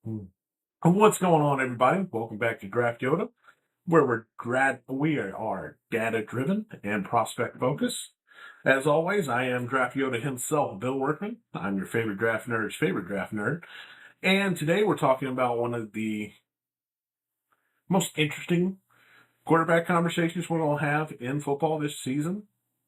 Mm. What's going on, everybody? Welcome back to Draft Yoda, where we are data driven and prospect focused. As always, I am Draft Yoda himself, Bill Workman. I'm your favorite draft nerd's favorite draft nerd, and today we're talking about one of the most interesting quarterback conversations we're going to have in football this season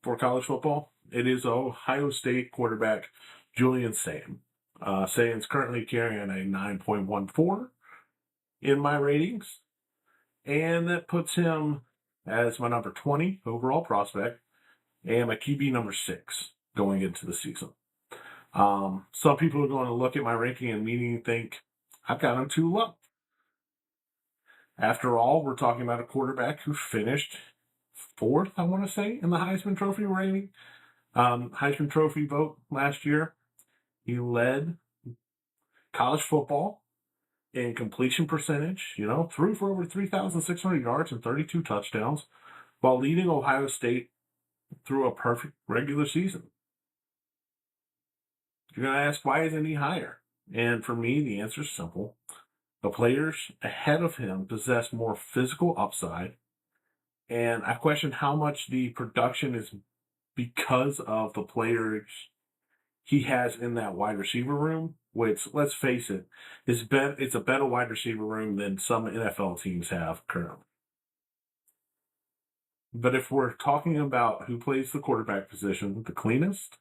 for college football. It is Ohio State quarterback Julian Sayin. Sayin's currently carrying a 9.14 in my ratings, and that puts him as my number 20 overall prospect and my QB number 6 going into the season. Some people are going to look at my ranking and meaning think I've got him too low. After all, we're talking about a quarterback who finished fourth, I want to say, in the Heisman Trophy rating. Heisman Trophy vote last year. He led college football in completion percentage, threw for over 3,600 yards and 32 touchdowns, while leading Ohio State through a perfect regular season. You're going to ask, why isn't he higher? And for me, the answer is simple. The players ahead of him possess more physical upside, and I question how much the production is because of the players he has in that wide receiver room, which, let's face it, it's a better wide receiver room than some NFL teams have currently. But if we're talking about who plays the quarterback position the cleanest,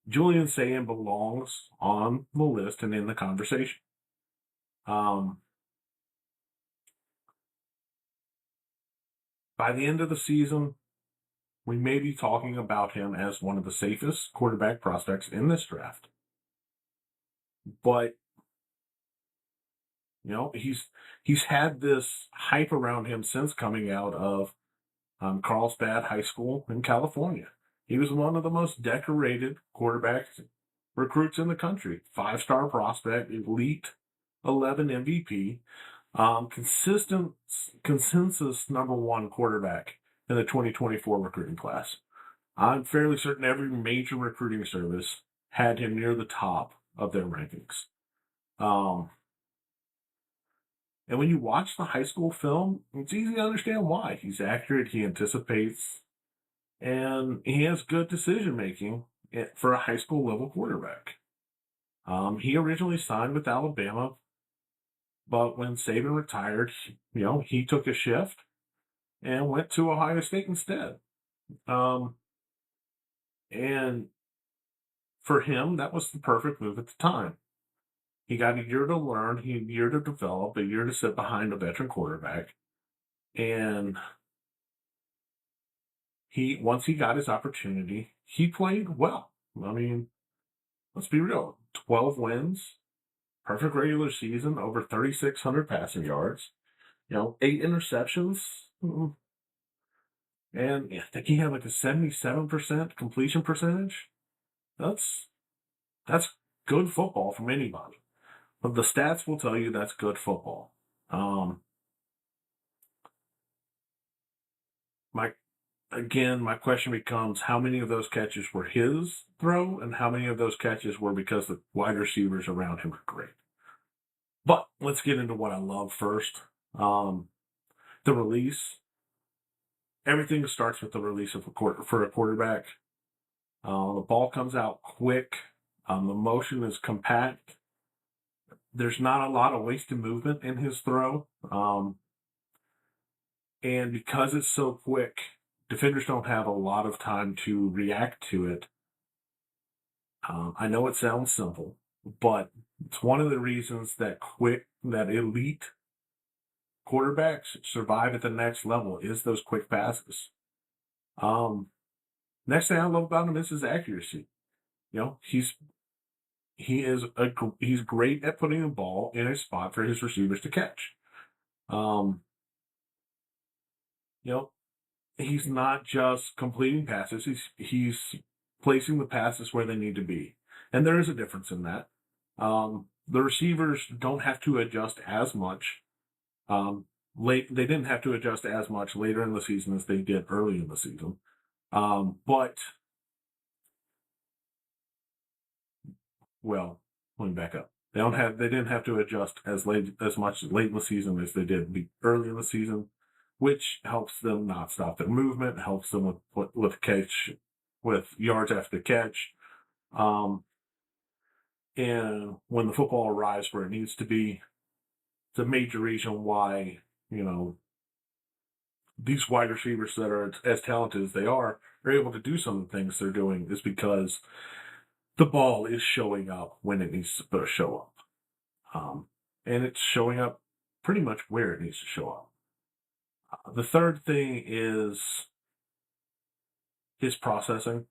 Julian Sayin belongs on the list and in the conversation. By the end of the season, we may be talking about him as one of the safest quarterback prospects in this draft. But he's had this hype around him since coming out of Carlsbad High School in California. He was one of the most decorated quarterback recruits in the country. 5-star prospect, elite 11 MVP, consensus number 1 quarterback in the 2024 recruiting class. I'm fairly certain every major recruiting service had him near the top of their rankings. And when you watch the high school film, it's easy to understand why. He's accurate, he anticipates, and he has good decision making for a high school level quarterback. He originally signed with Alabama, but when Saban retired, he took a shift and went to Ohio State instead. And for him, that was the perfect move at the time. He got a year to learn, a year to develop, a year to sit behind a veteran quarterback. And once he got his opportunity, he played well. I mean, let's be real. 12 wins, perfect regular season, over 3,600 passing yards, 8 interceptions. And I think he had like a 77% completion percentage. That's good football from anybody. But the stats will tell you that's good football. My question becomes, how many of those catches were his throw, and how many of those catches were because the wide receivers around him were great? But let's get into what I love first. The release. Everything starts with the release for a quarterback. The ball comes out quick. The motion is compact. There's not a lot of wasted movement in his throw. And because it's so quick, defenders don't have a lot of time to react to it. I know it sounds simple, but it's one of the reasons that elite quarterbacks survive at the next level is those quick passes. Next thing I love about him is his accuracy. He's great at putting the ball in a spot for his receivers to catch. He's not just completing passes. He's placing the passes where they need to be. And there is a difference in that. The receivers don't have to adjust as much. They didn't have to adjust as much later in the season as they did early in the season. Let me back up. They didn't have to adjust as much late in the season as they did early in the season, which helps them not stop their movement, helps them with yards after catch. And when the football arrives where it needs to be, it's a major reason why, these wide receivers that are as talented as they are able to do some of the things they're doing is because the ball is showing up when it needs to show up. And it's showing up pretty much where it needs to show up. The third thing is his processing.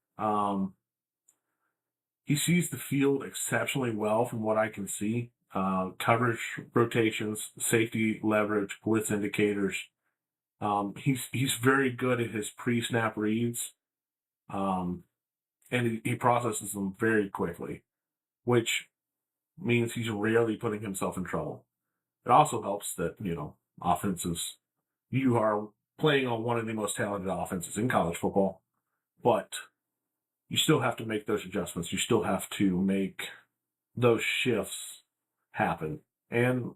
He sees the field exceptionally well from what I can see. Coverage, rotations, safety leverage, blitz indicators. He's very good at his pre-snap reads, and he processes them very quickly, which means he's rarely putting himself in trouble. It also helps that, you are playing on one of the most talented offenses in college football, but you still have to make those adjustments. You still have to make those shifts happen. And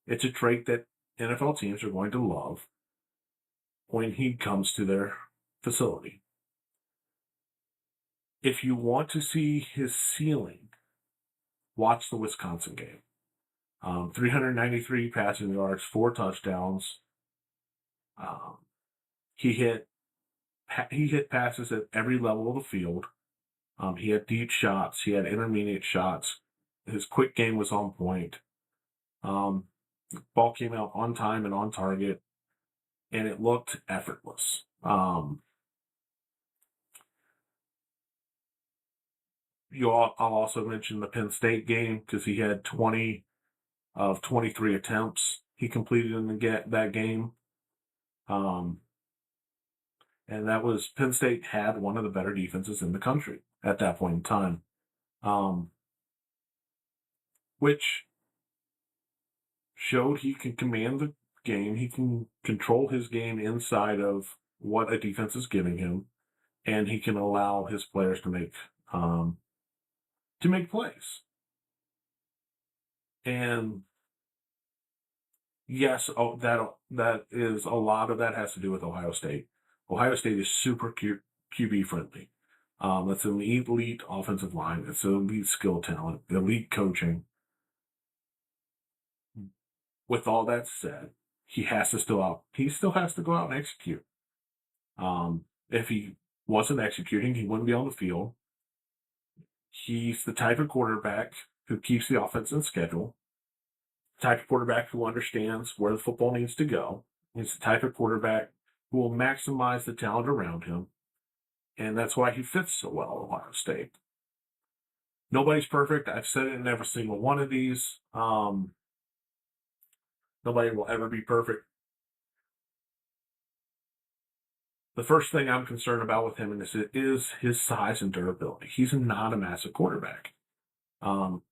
it's a trait that NFL teams are going to love when he comes to their facility. If you want to see his ceiling, watch the Wisconsin game. 393 passing yards, 4 touchdowns. He hit passes at every level of the field. He had deep shots. He had intermediate shots. His quick game was on point. Ball came out on time and on target, and it looked effortless. I'll also mention the Penn State game because he had 20 of 23 attempts he completed in that game. And that was Penn State had one of the better defenses in the country at that point in time, which showed he can command the game. He can control his game inside of what a defense is giving him, and he can allow his players to make plays. And yes, that is a lot of that has to do with Ohio State. Ohio State is super QB friendly. It's an elite offensive line. It's an elite skill talent, elite coaching. With all that said, he still has to go out and execute. If he wasn't executing, he wouldn't be on the field. He's the type of quarterback who keeps the offense in schedule. The type of quarterback who understands where the football needs to go. He's the type of quarterback who will maximize the talent around him. And that's why he fits so well at Ohio State. Nobody's perfect. I've said it in every single one of these. Nobody will ever be perfect. The first thing I'm concerned about with him is his size and durability. He's not a massive quarterback. And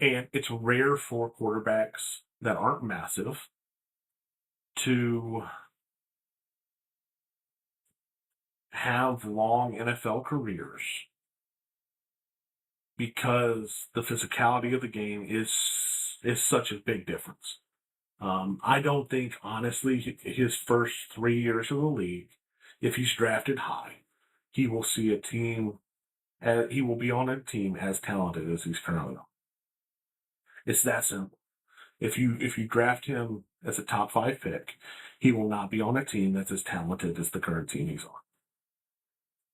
it's rare for quarterbacks that aren't massive to have long NFL careers because the physicality of the game is such a big difference. I don't think, honestly, his first 3 years of the league, if he's drafted high, he will see he will be on a team as talented as he's currently on. It's that simple. If you draft him as a top 5 pick, he will not be on a team that's as talented as the current team he's on.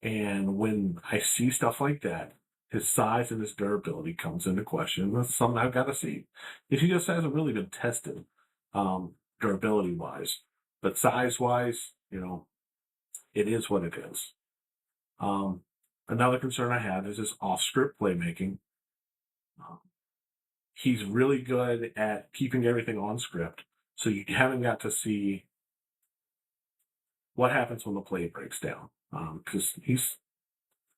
And when I see stuff like that, his size and his durability comes into question. That's something I've got to see. If he just hasn't really been tested, durability-wise. But size-wise, it is what it is. Another concern I have is his off-script playmaking. He's really good at keeping everything on script, so you haven't got to see what happens when the play breaks down. Because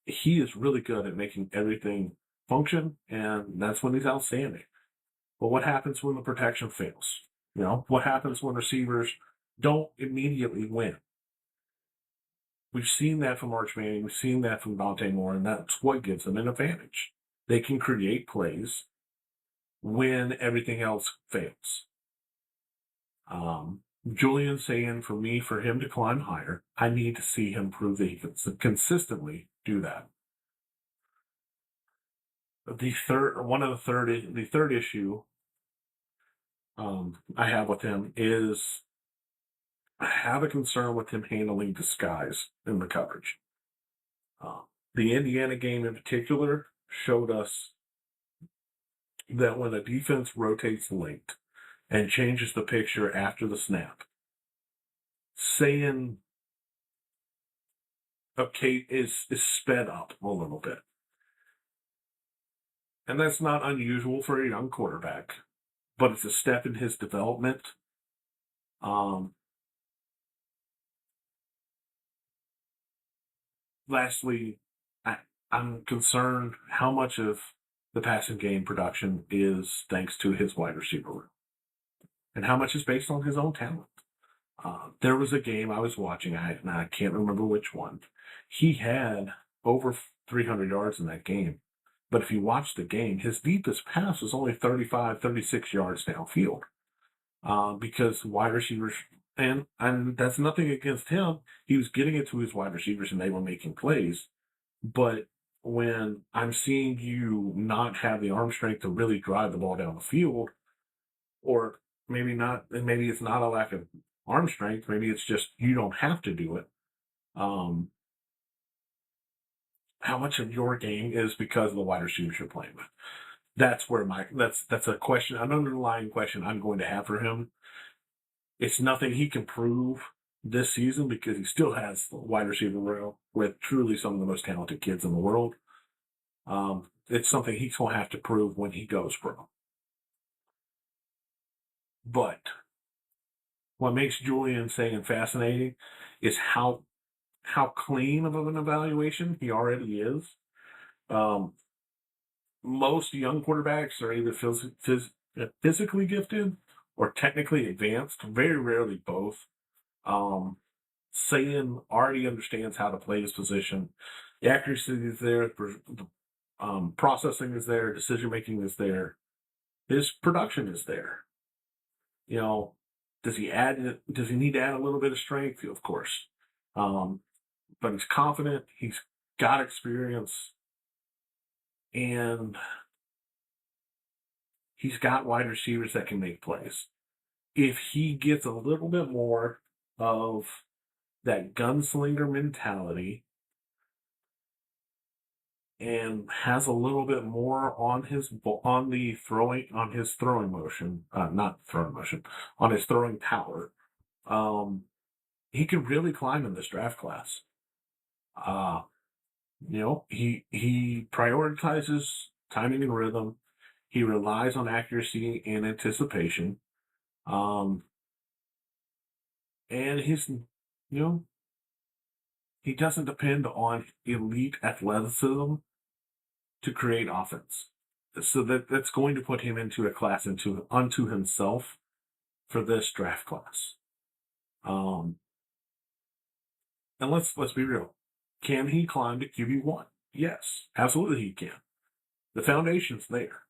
he is really good at making everything function, and that's when he's outstanding. But what happens when the protection fails? What happens when receivers don't immediately win? We've seen that from Arch Manning. We've seen that from Dante Moore, and that's what gives them an advantage. They can create plays when everything else fails. Julian Sayin, for me, for him to climb higher, I need to see him prove that he can consistently do that. The third issue I have with him is I have a concern with him handling disguise in the coverage. The Indiana game in particular showed us that when a defense rotates late and changes the picture after the snap, Sayin is sped up a little bit. And that's not unusual for a young quarterback, but it's a step in his development. Lastly, I'm concerned how much of the passing game production is thanks to his wide receiver room and how much is based on his own talent. There was a game I was watching, and I can't remember which one. He had over 300 yards in that game. But if you watch the game, his deepest pass was only 35, 36 yards downfield. Because wide receivers, and that's nothing against him. He was getting it to his wide receivers and they were making plays. But when I'm seeing you not have the arm strength to really drive the ball down the field, or maybe not, and maybe it's not a lack of arm strength, maybe it's just you don't have to do it. How much of your game is because of the wide receivers you're playing with? That's where that's a question, an underlying question I'm going to have for him. It's nothing he can prove this season because he still has the wide receiver room with truly some of the most talented kids in the world. It's something he's going to have to prove when he goes pro. But what makes Julian Sayin fascinating is how clean of an evaluation he already is. Most young quarterbacks are either physically gifted or technically advanced, very rarely both. Sayin already understands how to play his position. The accuracy is there, the processing is there, decision making is there, his production is there. Does he need to add a little bit of strength? Of course. But he's confident, he's got experience, and he's got wide receivers that can make plays. If he gets a little bit more of that gunslinger mentality and has a little bit more on his throwing motion, on his throwing power, he could really climb in this draft class. He prioritizes timing and rhythm. He relies on accuracy and anticipation. And he doesn't depend on elite athleticism to create offense. So that's going to put him into a class unto himself for this draft class. And let's be real. Can he climb to QB1? Yes, absolutely he can. The foundation's there.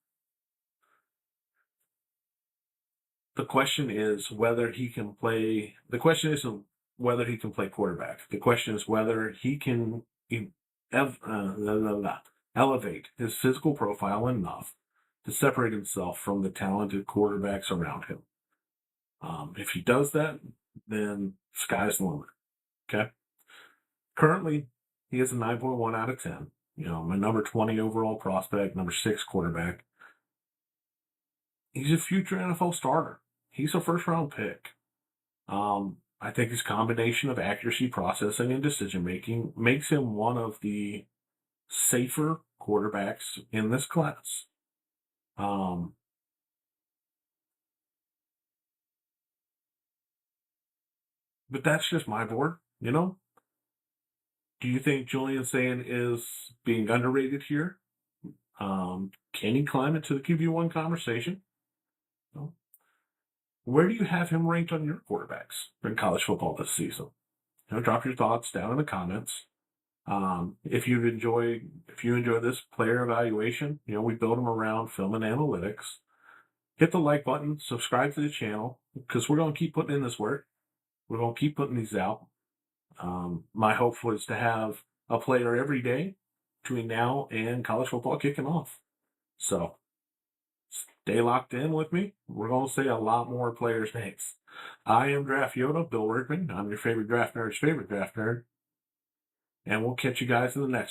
The question is whether he can play. The question isn't whether he can play quarterback. The question is whether he can elevate his physical profile enough to separate himself from the talented quarterbacks around him. If he does that, then sky's the limit. Okay. Currently, he has a 9.1 out of 10. My number 20 overall prospect, number 6 quarterback. He's a future NFL starter. He's a first-round pick. I think his combination of accuracy, processing, and decision-making makes him one of the safer quarterbacks in this class. But that's just my board, Do you think Julian Sayin is being underrated here? Can he climb into the QB1 conversation? No. Where do you have him ranked on your quarterbacks in college football this season? Drop your thoughts down in the comments. If you enjoy this player evaluation, we build them around film and analytics. Hit the like button, subscribe to the channel, because we're going to keep putting in this work. We're going to keep putting these out. My hope was to have a player every day between now and college football kicking off. So stay locked in with me. We're going to say a lot more players' names. I am Draft Yoda, Bill Workman. I'm your favorite draft nerd's favorite draft nerd. And we'll catch you guys in the next one.